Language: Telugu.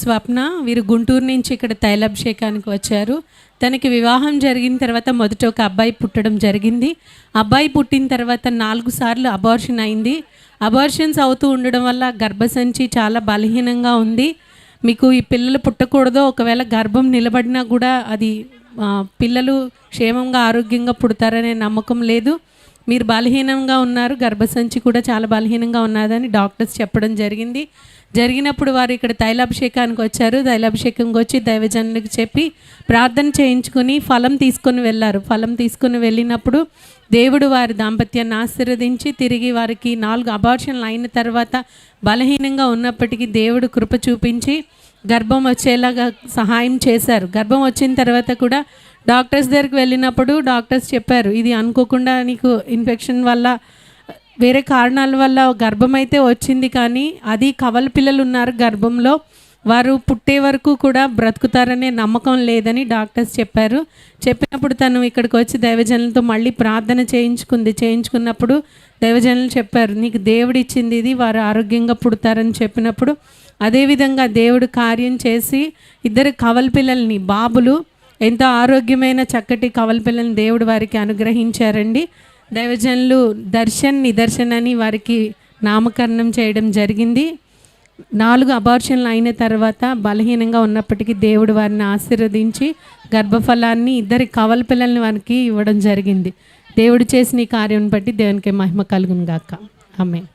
స్వప్న వీరు గుంటూరు నుంచి ఇక్కడ తైలాభిషేకానికి వచ్చారు. తనకి వివాహం జరిగిన తర్వాత మొదట ఒక అబ్బాయి పుట్టడం జరిగింది. అబ్బాయి పుట్టిన తర్వాత 4 సార్లు అబార్షన్ అయింది. అబార్షన్స్ అవుతూ ఉండడం వల్ల గర్భసంచి చాలా బలహీనంగా ఉంది. మీకు ఈ పిల్లలు పుట్టకూడదో, ఒకవేళ గర్భం నిలబడినా కూడా అది పిల్లలు క్షేమంగా ఆరోగ్యంగా పుడతారనే నమ్మకం లేదు. మీరు బలహీనంగా ఉన్నారు, గర్భసంచి కూడా చాలా బలహీనంగా ఉన్నదని డాక్టర్స్ చెప్పడం జరిగినప్పుడు వారు ఇక్కడ తైలాభిషేకానికి వచ్చారు. తైలాభిషేకంకి వచ్చి దైవజనులకు చెప్పి ప్రార్థన చేయించుకొని ఫలం తీసుకొని వెళ్ళారు. ఫలం తీసుకొని వెళ్ళినప్పుడు దేవుడు వారి దాంపత్యాన్ని ఆశీర్వదించి తిరిగి వారికి 4 అబార్షన్లు అయిన తర్వాత బలహీనంగా ఉన్నప్పటికీ దేవుడు కృప చూపించి గర్భం వచ్చేలాగా సహాయం చేశారు. గర్భం వచ్చిన తర్వాత కూడా డాక్టర్స్ దగ్గరికి వెళ్ళినప్పుడు డాక్టర్స్ చెప్పారు, ఇది అనుకోకుండా నీకు ఇన్ఫెక్షన్ వల్ల వేరే కారణాల వల్ల గర్భం అయితే వచ్చింది, కానీ అది కవల పిల్లలు ఉన్నారు గర్భంలో, వారు పుట్టే వరకు కూడా బ్రతుకుతారనే నమ్మకం లేదని డాక్టర్స్ చెప్పారు. చెప్పినప్పుడు తను ఇక్కడికి వచ్చి దైవజనులతో మళ్ళీ ప్రార్థన చేయించుకున్నప్పుడు దైవజనులు చెప్పారు, నీకు దేవుడు ఇచ్చింది ఇది, వారు ఆరోగ్యంగా పుడతారని చెప్పినప్పుడు అదేవిధంగా దేవుడు కార్యం చేసి 2 కవల పిల్లల్ని, బాబులు, ఎంతో ఆరోగ్యమైన చక్కటి కవల పిల్లల్ని దేవుడు వారికి అనుగ్రహించారండి. దైవజనులు నిదర్శన్ అని వారికి నామకరణం చేయడం జరిగింది. 4 అబార్షన్లు అయిన తర్వాత బలహీనంగా ఉన్నప్పటికీ దేవుడు వారిని ఆశీర్వదించి గర్భఫలాన్ని 2 కవల పిల్లల్ని వారికి ఇవ్వడం జరిగింది. దేవుడు చేసిన ఈ కార్యం బట్టి దేవునికి మహిమ కలుగును గాక. ఆమేన్.